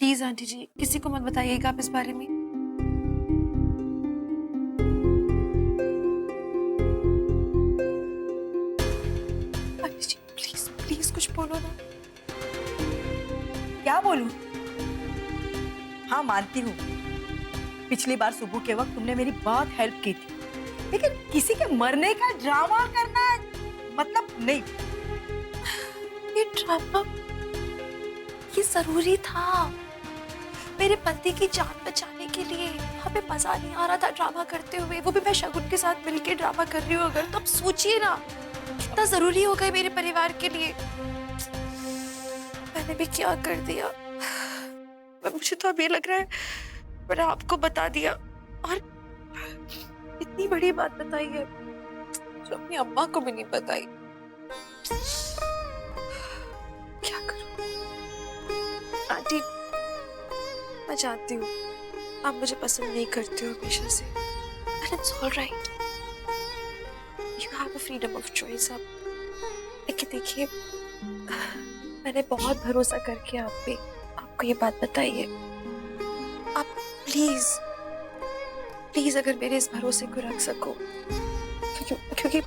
Please aunty जी, किसी को मत बताइएगा आप इस बारे में। आंटी जी प्लीज प्लीज कुछ बोलो ना। क्या बोलूं? हाँ, मानती हूँ पिछली बार सुबह के वक्त तुमने मेरी बहुत हेल्प की थी, लेकिन किसी के मरने का ड्रामा करना मतलब नहीं। ये ड्रामा ये जरूरी था मेरे पति की जान बचाने के लिए। हमें मजा नहीं आ रहा था ड्रामा करते हुए, वो भी मैं शगुन के साथ मिलके ड्रामा कर रही हूँ। अगर तो अब सोचिए ना कितना जरूरी हो गए मेरे परिवार के लिए। मैंने भी क्या कर दिया। मुझे तो अब ये लग रहा है मैंने आपको बता दिया, और इतनी बड़ी बात बताई है जो अपनी अम्मा को भी नहीं बताई। क्या करूं आंटी, मैं जानती हूँ आप मुझे पसंद नहीं करते हो हमेशा से, and it's all right. You have a freedom of choice अब। लेकिन देखिए मैंने बहुत भरोसा करके आप पे आपको ये बात बताई है। आप प्लीज प्लीज अगर मेरे इस भरोसे को रख सको, क्योंकि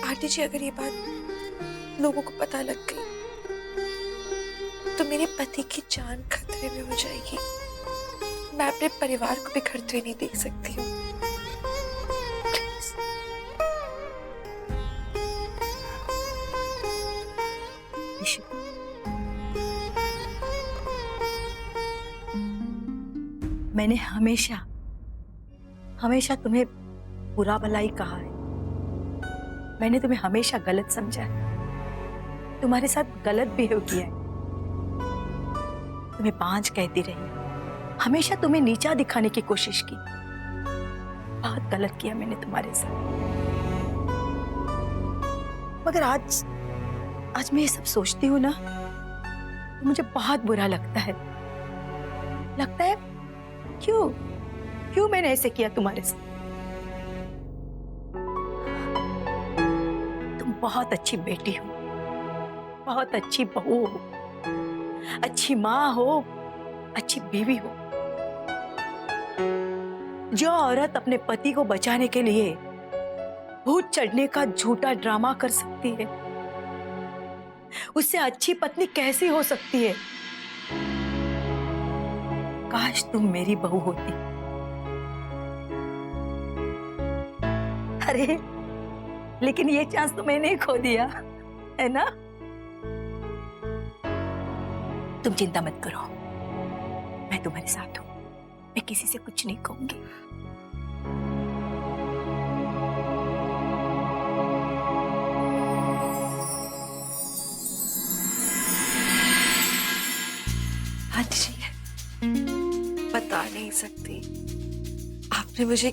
आंटी जी अगर ये बात लोगों को पता लग गई तो मेरे पति की जान खतरे में हो जाएगी। मैं अपने परिवार को बिखरते हुए नहीं देख सकती हूँ। मैंने हमेशा हमेशा तुम्हें बुरा भलाई कहा है। मैंने तुम्हें हमेशा गलत समझा है, तुम्हारे साथ गलत बिहेव किया है, तुम्हें बांझ कहती रही, हमेशा तुम्हें नीचा दिखाने की कोशिश की। बहुत गलत किया मैंने तुम्हारे साथ। मगर आज मैं ये सब सोचती हूँ ना तो मुझे बहुत बुरा लगता है। क्यों मैंने ऐसे किया तुम्हारे साथ? तुम बहुत अच्छी बेटी हो, बहुत अच्छी बहू हो, अच्छी माँ हो, अच्छी बीवी हो। जो औरत अपने पति को बचाने के लिए भूत चढ़ने का झूठा ड्रामा कर सकती है, उससे अच्छी पत्नी कैसी हो सकती है? काश तुम मेरी बहू होती। अरे लेकिन ये चांस तो मैंने खो दिया है ना। तुम चिंता मत करो, मैं तुम्हारे साथ हूं, मैं किसी से कुछ नहीं कहूंगी। आंटी जी बता नहीं सकती आपने मुझे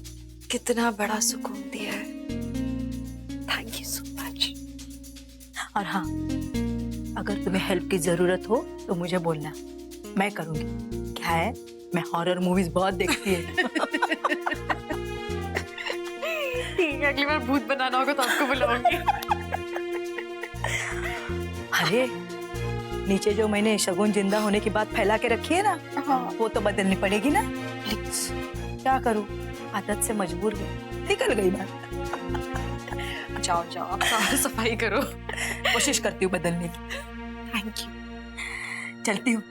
कितना बड़ा सुकून दिया है। Thank you so much. और हाँ, अगर तुम्हें हेल्प की जरूरत हो तो मुझे बोलना, मैं करूंगी। क्या है, मैं हॉरर मूवीज बहुत देखती है। ठीक है, अगली बार भूत बनाना होगा तो आपको बुलाऊंगी। अरे नीचे जो मैंने शगुन जिंदा होने की बात फैला के रखी है ना, हाँ। वो तो बदलनी पड़ेगी ना प्लीज। क्या करूं, आदत से मजबूर हूँ, निकल गई बात। जाओ जाओ आप साफ सफाई करो। कोशिश करती हूँ बदलने की। Thank you. चलती हूँ।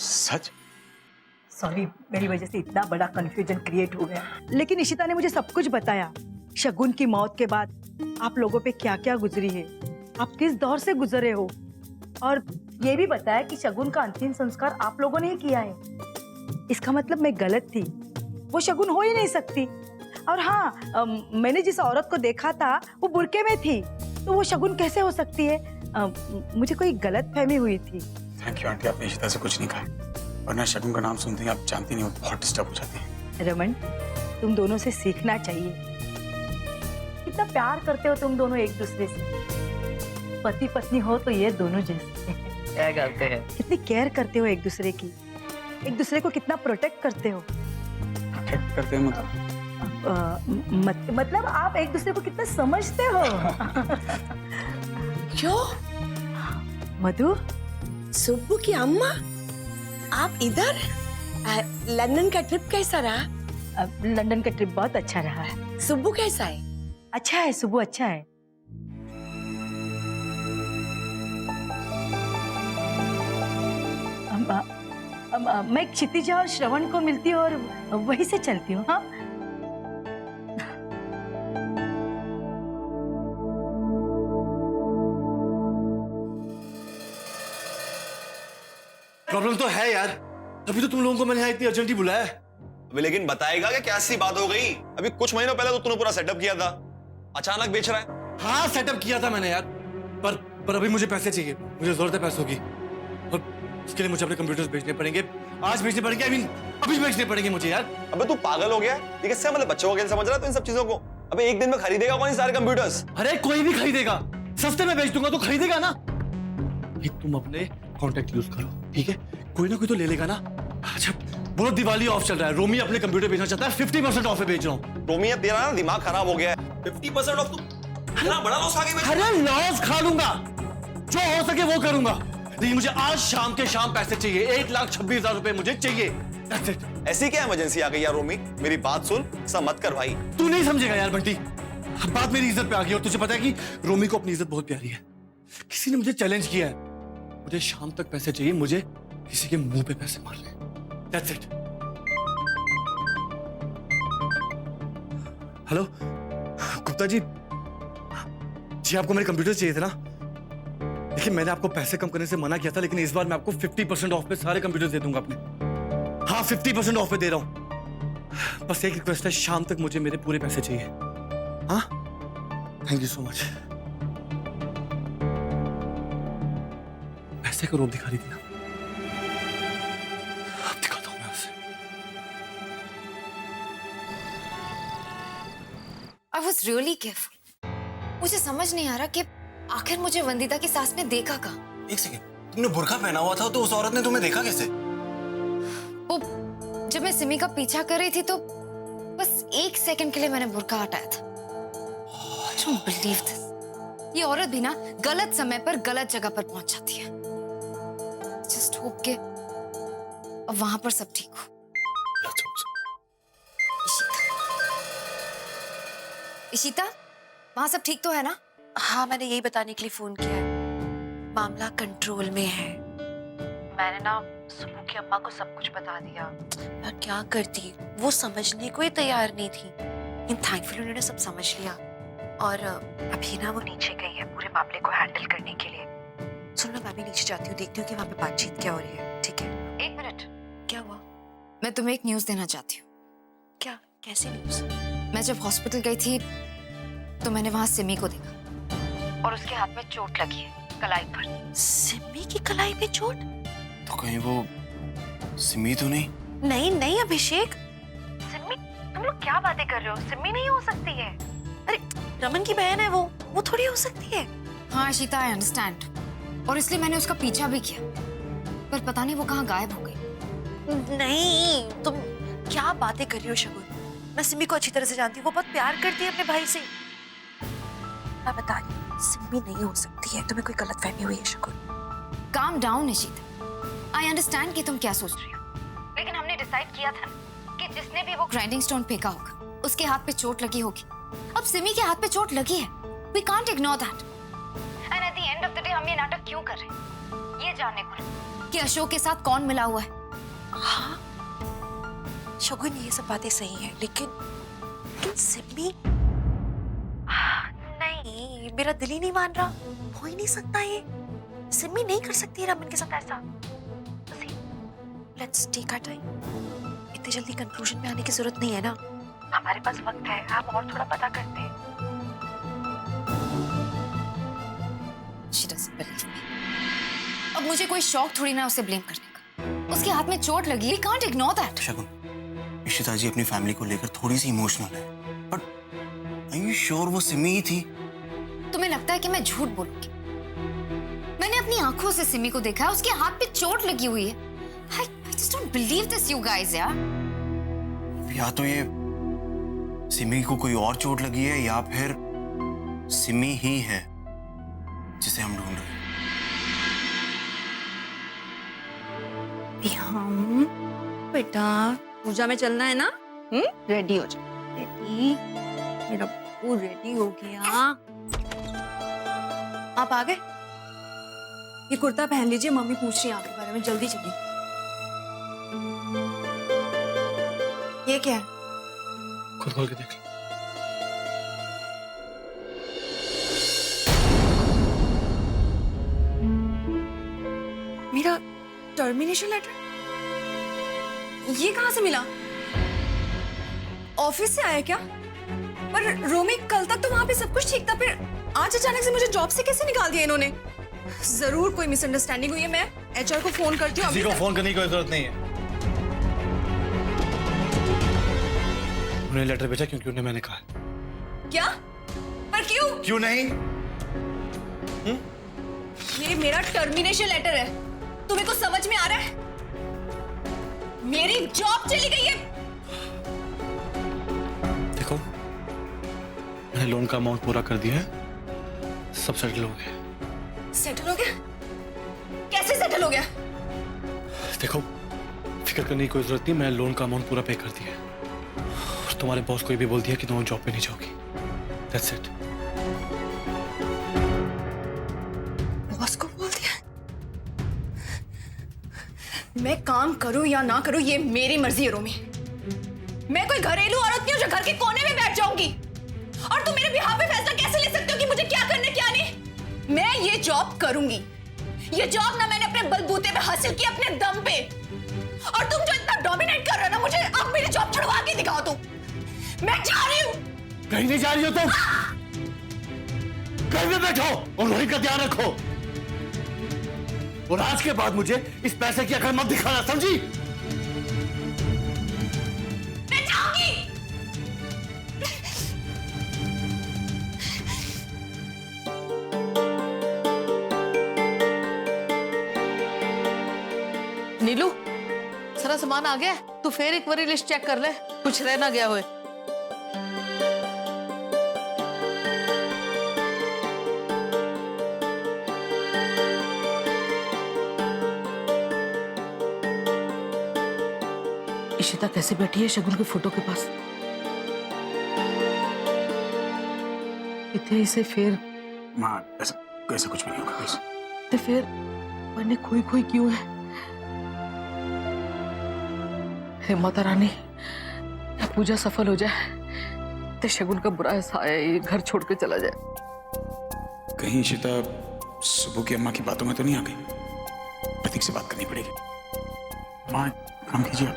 सच? सॉरी, मेरी वजह से इतना बड़ा कंफ्यूजन क्रिएट हो गया, लेकिन इशिता ने मुझे सब कुछ बताया। शगुन की मौत के बाद आप लोगों पे क्या क्या गुजरी है, आप किस दौर से गुजरे हो, और ये भी बताया कि शगुन का अंतिम संस्कार आप लोगों ने ही किया है। इसका मतलब मैं गलत थी, वो शगुन हो ही नहीं सकती। और हाँ, मैंने जिस औरत को देखा था वो बुरके में थी, तो वो शगुन कैसे हो सकती है? मुझे कोई गलत फहमी हुई थी। थैंक यू आंटी, आपने इशिता से कुछ नहीं कहा, वरना शगुन का नाम सुनते ही आप जानती नहीं, वो बहुत डिस्टर्ब हो जाती है। रमन, तुम दोनों से सीखना चाहिए। कितना प्यार करते हो तुम दोनों एक दूसरे से। पति पत्नी हो तो ये दोनों जैसे। क्या करते हैं? कितनी केयर करते हो एक दूसरे की, एक दूसरे को कितना प्रोटेक्ट करते हो। प्रोटेक्ट करते हैं मतलब मतलब आप एक दूसरे को कितना समझते हो। क्यों? मधु, सुब्बू की अम्मा, आप इधर? लंदन का ट्रिप कैसा रहा? अब लंदन का ट्रिप बहुत अच्छा रहा है। सुब्बू कैसा है? अच्छा है सुबह, अच्छा है। मैं क्षितिजा और श्रवण को मिलती हूँ और वहीं से चलती हूँ। हाँ, प्रॉब्लम तो है यार, अभी तो तुम लोगों को मैंने यहाँ इतनी अर्जेंटली बुलाया है। अबे लेकिन बताएगा कि क्या सी बात हो गई? अभी कुछ महीनों पहले तो तूने पूरा सेटअप किया था, अचानक बेच रहा है। हाँ सेटअप किया था मैंने यार, पर अभी मुझे पैसे चाहिए, मुझे जरूरत है पैसों की, और इसके लिए मुझे अपने कंप्यूटर्स बेचने पड़ेंगे, आज बेचने पड़ेंगे, आई मीन अभी बेचने पड़ेंगे मुझे यार। अबे तू पागल हो गया है? ये किससे मतलब बच्चों को खेल समझ रहा है तू इन सब चीजों को? अबे एक दिन में खरीदेगा कौन सारे कंप्यूटर्स? अरे कोई भी खरीदेगा, सस्ते में बेच दूंगा तो खरीदेगा ना। तुम अपने कॉन्टेक्ट यूज करो, ठीक है? कोई ना कोई तो ले लेगा ना। अच्छा बोलो, दिवाली ऑफ चल रहा है, रोमी अपने कंप्यूटर बेचना चाहता है, 50% ऑफ पे बेच रहा हूँ। रोमी अब तेरा ना दिमाग खराब हो गया है। 50% ऑफ? तू इतना बड़ा लॉस खा के बेच? अरे लॉस खा लूंगा, जो हो सके वो करूंगा, लेकिन मुझे आज शाम के शाम पैसे चाहिए। 1,26,000 रुपए मुझे चाहिए। That's it. ऐसी क्या इमरजेंसी आ गई यार रोमी? मेरी बात सुन, ऐसा मत कर भाई। तू नहीं समझेगा यार बंटी, बात मेरी इज्जत पे आ गई, और तुझे पता है कि रोमी को अपनी इज्जत बहुत प्यारी है। किसी ने मुझे चैलेंज किया है, मुझे शाम तक पैसे चाहिए, मुझे किसी के मुंह पे पैसे मारने। That's it. Hello Gupta ji, आपको मेरे कंप्यूटर चाहिए थे ना? देखिए मैंने आपको पैसे कम करने से मना किया था, लेकिन इस बार मैं आपको 50% ऑफ पे सारे कंप्यूटर दे दूंगा अपने। हाँ 50% ऑफ पे दे रहा हूं। बस एक रिक्वेस्ट है, शाम तक मुझे मेरे पूरे पैसे चाहिए। हाँ थैंक यू सो मच। पैसे का रूप दिखा रही थी ना, अब दिखाता हूं मैं उसे। I was really careful. मुझे समझ नहीं आ रहा कि आखिर मुझे वंदिता की सास ने देखा कहाँ। एक सेकेंड, तुमने बुर्का पहना हुआ था तो उस औरत ने तुम्हें देखा कैसे? वो जब मैं सिमी का पीछा कर रही थी तो बस 1 सेकंड के लिए मैंने बुर्का हटाया था। I don't believe this. ये औरत भी ना गलत समय पर गलत जगह पर पहुंच जाती है। Just hope के अब वहां पर सब ठीक हो। इशिता, वहां सब ठीक तो है ना? हाँ, मैंने यही बताने के लिए फोन किया है, मामला कंट्रोल में है। मैंने ना सुबह की अम्मा को सब कुछ बता दिया। मैं क्या करती, वो समझने को ही तैयार नहीं थी, लेकिन थैंकफुली उन्होंने सब समझ लिया। और अभी ना वो नीचे गई है पूरे मामले को हैंडल करने के लिए। सुनो ना, मैं भी नीचे जाती हूँ, देखती हूँ कि वहाँ पे बातचीत क्या हो रही है। ठीक है? 1 मिनट। क्या हुआ? मैं तुम्हें एक न्यूज देना चाहती हूँ। क्या? कैसे न्यूज? मैं जब हॉस्पिटल गई थी तो मैंने वहां सिमी को देखा और उसके हाथ में चोट लगी है, कलाई पर। सिमी की कलाई पे चोट? तो कहीं वो सिमी तो नहीं? नहीं नहीं अभिषेक, सिमी, तुम लोग क्या बातें कर रहे हो? सिमी नहीं हो सकती है। अरे रमन की बहन है वो थोड़ी हो सकती है। हाँ इशिता, आई अंडरस्टैंड, और इसलिए मैंने उसका पीछा भी किया, पर पता नहीं वो कहाँ गायब हो गई। नहीं, तुम क्या बातें कर रही हो शगुन? मैं सिमी को अच्छी तरह से जानती हूँ, वो बहुत प्यार करती है अपने भाई से। मैं बता रही हूँ, सिमी नहीं हो सकती है, तुम्हें कोई गलतफहमी हुई है शगुन। Calm down Ishita, I understand कि तुम क्या सोच रही हो, लेकिन हमने डिसाइड किया था कि जिसने भी वो ग्राइंडिंग स्टोन फेंका होगा उसके हाथ पे चोट लगी होगी। अब सिमी के हाथ पे चोट लगी है, we can't ignore that. And at the end of the day हम ये नाटक क्यों कर रहे हैं? ये जानने को कि अशोक के साथ कौन मिला हुआ है। हाँ शगुन, ये सब बातें सही हैं, लेकिन सिमी, नहीं, मेरा दिल ही नहीं मान रहा, हो ही नहीं सकता ये। सिमी नहीं कर सकती रमन के साथ ऐसा। लेट्स टेक आवर टाइम, इतनी जल्दी कंक्लूजन में आने की जरूरत नहीं है ना, हमारे पास वक्त है, हम और थोड़ा पता करते हैं। She doesn't believe me. अब मुझे कोई शौक थोड़ी ना उसे ब्लेम करने का, उसके हाथ में चोट लगी, we can't ignore that. शगुन, इशिता जी अपनी फैमिली को लेकर थोड़ी सी इमोशनल है, बट आर यू श्योर वो सिमी ही थी? तुम्हें लगता है कि मैं झूठ बोलूंगी? मैंने अपनी आंखों से सिमी को देखा है, उसके हाथ पे चोट लगी हुई है। I just don't believe this, you guys, यार। या तो ये सिमी को कोई और चोट लगी है या फिर सिमी ही है जिसे हम ढूंढ रहे हैं। बेटा पूजा में चलना है ना? रेडी हो जा। रेडी, मेरा बब्बू रेडी हो गया। आप आ गए? ये कुर्ता पहन लीजिए, मम्मी पूछ रही है आपके बारे में, जल्दी चलिए। ये क्या है? खुद खोल के देख लो। मेरा टर्मिनेशन लेटर? ये कहाँ से मिला? ऑफिस से आया क्या? पर रोमी, कल तक तो वहां पे सब कुछ ठीक था, फिर आज अचानक से मुझे जॉब से कैसे निकाल दिया इन्होंने? जरूर कोई मिसअंडरस्टैंडिंग हुई है। मैं एचआर को फोन करती हूँ। किसी को फोन करने की कोई जरूरत नहीं है। उन्हें लेटर भेजा क्योंकि उन्हें मैंने कहा। क्या? पर क्यों? क्यों नहीं? ये मेरा टर्मिनेशन लेटर है। तुम्हें कुछ समझ में आ रहा है? मेरी जॉब चली गई है। देखो, मैंने लोन का अमाउंट पूरा कर दिया है, सब सेटल हो गया। सेटल हो गया? कैसे सेटल हो गया? देखो, फिक्र करने की कोई जरूरत नहीं, मैंने लोन का अमाउंट पूरा पे कर दिया है। और तुम्हारे बॉस को भी बोल दिया कि तुम जॉब पे नहीं जाओगी। That's it. बॉस को बोल दिया? मैं काम करूं या ना करूं ये मेरी मर्जी है रोमी। मैं कोई घरेलू औरत नहीं हूं जो घर के कोने में बैठ जाऊंगी। और तुम मेरे बिहाफ पे फैसला कैसे ले सकते हो कि मुझे क्या करना क्या नहीं? मैं ये जॉब करूंगी। ये जॉब ना मैंने अपने बलबूते पे हासिल की, अपने दम पे। और तुम जो इतना डोमिनेट कर रहे हो ना मुझे, अब मेरी जॉब छुड़वा के दिखाओ तुम। मैं जा रही हूं। कहीं नहीं जा रही हो तुम। घर में बैठो और वहीं का ध्यान रखो। और आज के बाद मुझे इस पैसे की अकल मत दिखाना, समझी? मैं जाऊंगी। नीलू, सारा सामान आ गया? तू फिर एक बारी लिस्ट चेक कर ले, कुछ रह ना गया हुए। इशिता कैसे बैठी है शगुन के फोटो के पास? इतने इसे फिर माँ, ऐसा कुछ भी नहीं होगा प्लीज। तो फिर मैंने खोई खोई क्यों है? हे माता रानी, पूजा सफल हो जाए तो शगुन का बुरा ऐसा आया ये घर छोड़ के चला जाए। कहीं इशिता सुबह की अम्मा की बातों में तो नहीं आ गई? प्रतीक से बात करनी पड़ेगी। माँ, काम कीजिए,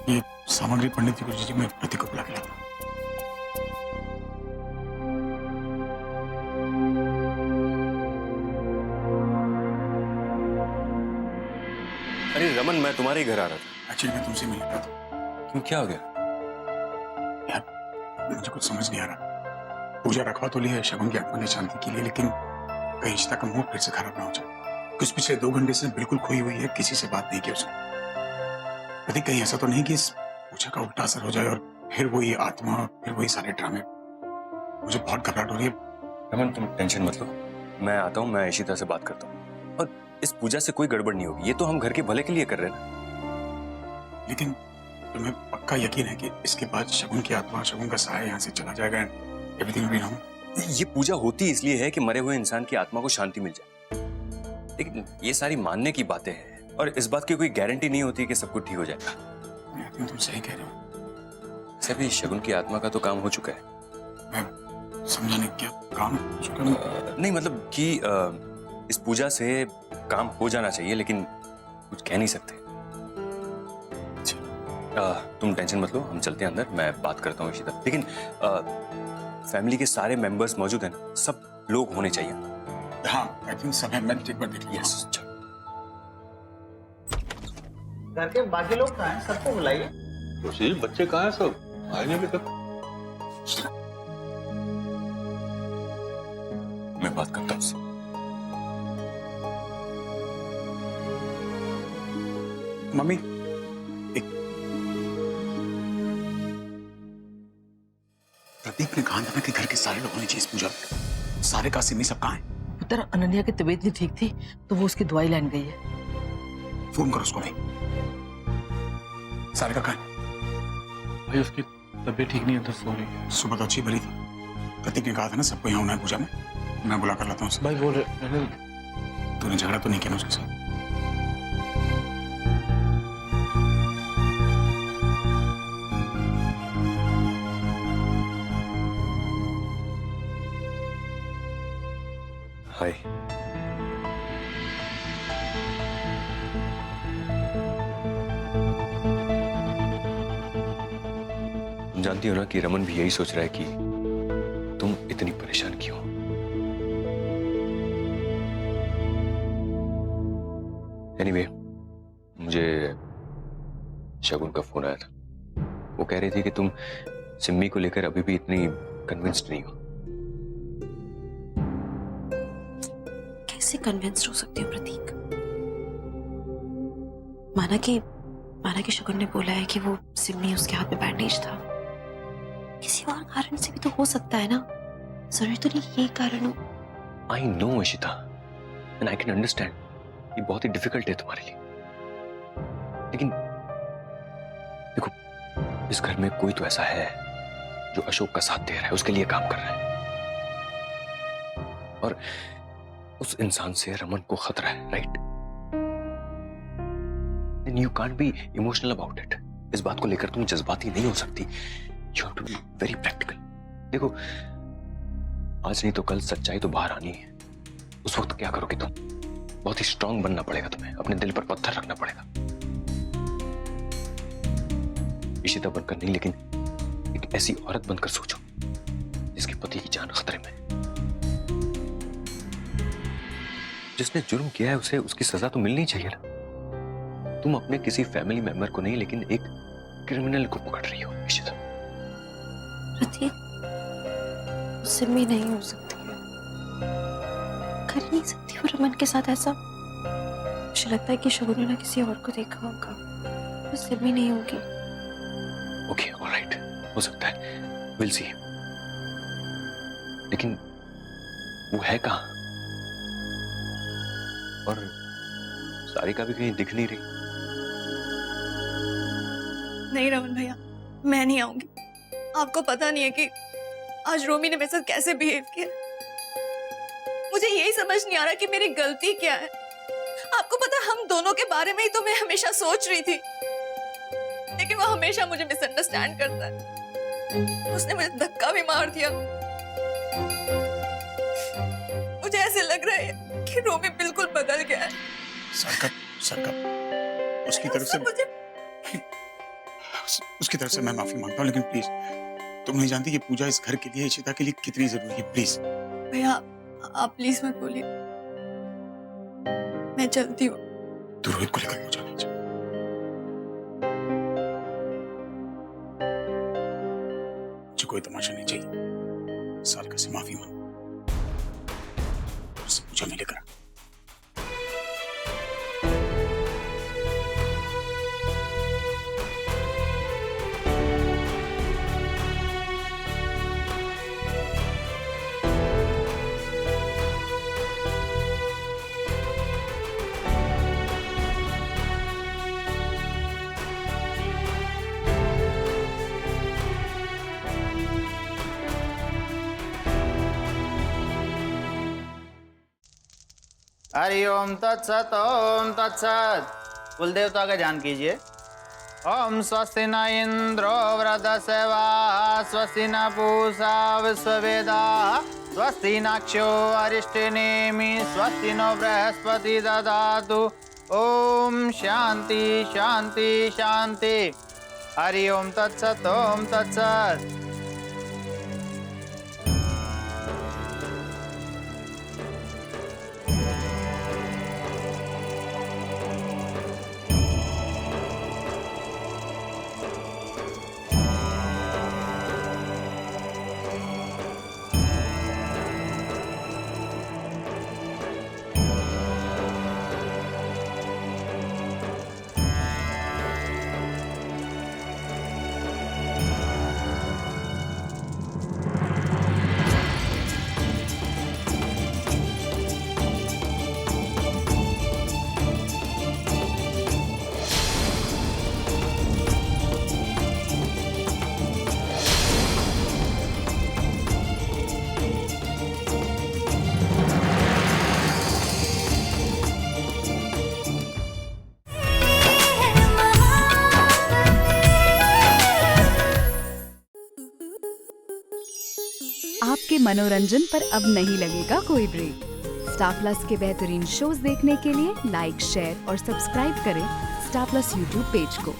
ये सामग्री पंडित जी मैं प्रतीक को बुला के लाता हूँ। अरे रमन, मैं तुम्हारे ही घर आ रहा था। एक्चुअली मैं तुमसे मिल रहा था। क्यों, क्या हो गया? यार मुझे कुछ समझ नहीं आ रहा। पूजा रखवा तो ली है शगुन की आत्मा की शांति के लिए, लेकिन कहीं इशिता का मूड फिर से खराब ना हो जाए। कुछ पिछले 2 घंटे से बिल्कुल खोई हुई है, किसी से बात नहीं की उसने। प्रतीक, कहीं ऐसा तो नहीं कि इस पूजा का उल्टा असर हो जाए और फिर वही आत्मा, फिर वही सारे ड्रामे? मुझे बहुत घबराहट हो रही है। रमन, तुम टेंशन मत लो, मैं आता हूँ, मैं इशिता से बात करता हूँ। और इस पूजा से कोई गड़बड़ नहीं होगी, ये तो हम घर के भले के लिए कर रहे हैं ना। लेकिन तुम्हें पक्का यकीन है कि इसके बाद शगुन की आत्मा, शगुन का साया यहाँ से चला जाएगा and everything will be normal? ये पूजा होती इसलिए है कि मरे हुए इंसान की आत्मा को शांति मिल जाए, लेकिन ये सारी मानने की बातें हैं और इस बात की कोई गारंटी नहीं होती कि सब कुछ ठीक हो जाएगा। तुम सही कह रहे हो। सभी शगुन की आत्मा का तो काम हो चुका है। मैं समझाने क्या काम हो चुका है? नहीं, मतलब कि इस पूजा से काम हो जाना चाहिए, लेकिन कुछ कह नहीं सकते। तुम टेंशन मत लो, हम चलते हैं अंदर, मैं बात करता हूँ इशिता। लेकिन फैमिली के सारे मेंबर्स मौजूद हैं ना? सब लोग होने चाहिए। हाँ, आई थिंक सब है। मैं एक बार देख लिया। यस, चलो। घर के बाकी लोग कहाँ हैं? सबको बुलाइए। सुशील, बच्चे कहाँ हैं सब? आए नहीं अभी तक। मैं बात करता हूँ उससे। मम्मी, एक प्रतीक ने कहा था ना कि घर के सारे लोगों ने चीज पूजा। सारे का सिमी सब कहाँ है? पुत्र, अनन्या की तबीयत नहीं ठीक थी तो वो उसकी दवाई लेने गई है। फोन करो उसको भाई। सारे का कहाँ है? भाई उसकी तबीयत ठीक नहीं है तो सो रही है। सुबह तो अच्छी भली थी। प्रतीक ने कहा था ना सबको यहाँ होना है पूजा में। मैं बुला कर लाता हूँ उसे। भाई बोल रहे तूने झगड़ा तो नहीं किया ना उसके साथ? हाय। तुम जानती हो ना कि रमन भी यही सोच रहा है कि तुम इतनी परेशान क्यों। एनीवे, मुझे शगुन का फोन आया था। वो कह रही थी कि तुम सिम्मी को लेकर अभी भी इतनी कन्विंस्ड नहीं हो। कैसे कन्विंस्ड हो सकती हूँ प्रतीक? माना कि शगुन ने बोला है कि वो सिम्मी उसके हाथ में बैंडेज था। किसी और कारण से भी तो हो सकता है ना, जरूरी तो नहीं ये कारण हो। I know Ishita, and I can understand. ये बहुत ही डिफिकल्ट है तुम्हारे लिए, लेकिन देखो, इस घर में कोई तो ऐसा है जो अशोक का साथ दे रहा है, उसके लिए काम कर रहा है, और उस इंसान से रमन को खतरा है, right? Then you can't be emotional about it. इस बात को लेकर तुम जज्बाती नहीं हो सकती। You have to be very practical. देखो, आज नहीं तो कल सच्चाई तो बाहर आनी है। उस वक्त क्या करोगे तुम? बहुत ही स्ट्रांग बनना पड़ेगा तुम्हें, अपने दिल पर पत्थर रखना पड़ेगा। इशिता बनकर नहीं, लेकिन एक ऐसी औरत बनकर सोचो जिसके पति की जान खतरे में। जिसने जुर्म किया है उसे उसकी सजा तो मिलनी चाहिए ना। तुम अपने किसी फैमिली मेंबर को नहीं, लेकिन एक क्रिमिनल को पकड़ रही हो इशिता। प्रतीक, सिम्मी नहीं हो सकती है, कर ही नहीं सकती वो रमन के साथ ऐसा। मुझे लगता है कि शगुन ने किसी और को देखा होगा, वो सिम्मी नहीं होगी। ओके, ऑलराइट, हो सकता है, विल सी। लेकिन वो है कहाँ? और सारिका भी कहीं दिख नहीं रही। नहीं रमन भैया, मैं नहीं आऊंगी। आपको पता नहीं है कि आज रोमी ने मेरे साथ कैसे बिहेव किया। मुझे यही समझ नहीं आ रहा कि मेरी गलती क्या है। आपको पता है, हम दोनों के बारे में ही तो मैं हमेशा सोच रही थी, लेकिन वो हमेशा मुझे मिसअंडरस्टैंड करता है। उसने मुझे धक्का भी मार दिया। मुझे ऐसे लग रहा है कि रोमी बिल्कुल बदल गया है। सरकत, उसकी तरफ से मैं माफी मांगता हूँ, लेकिन प्लीज, तुम नहीं जानती कि पूजा इस घर के लिए, इशिता के लिए कितनी जरूरी है। प्लीज भैया, आप प्लीज मत बोलिए, मैं चलती हूँ। तू रोहित को लेकर पूजा नहीं जा। मुझे कोई तमाशा नहीं चाहिए। सारिका से माफी मांग, उससे पूजा में लेकर आ। हरि ओम तत्सत। ओम तत्सत। कुल देवता का ध्यान कीजिए। ओम स्वस्ति न इंद्रो वृद्धसेवा, स्वस्ति न पूषा विश्ववेदा, स्वस्ति नक्षो अरिष्टनेमि, स्वस्ति नो बृहस्पति ददातु। ओम शांति शांति शांति। हरि ओम तत्सत। ओम तत्सत। आपके मनोरंजन पर अब नहीं लगेगा कोई ब्रेक। स्टार प्लस के बेहतरीन शोज देखने के लिए लाइक, शेयर और सब्सक्राइब करें स्टार प्लस यूट्यूब पेज को।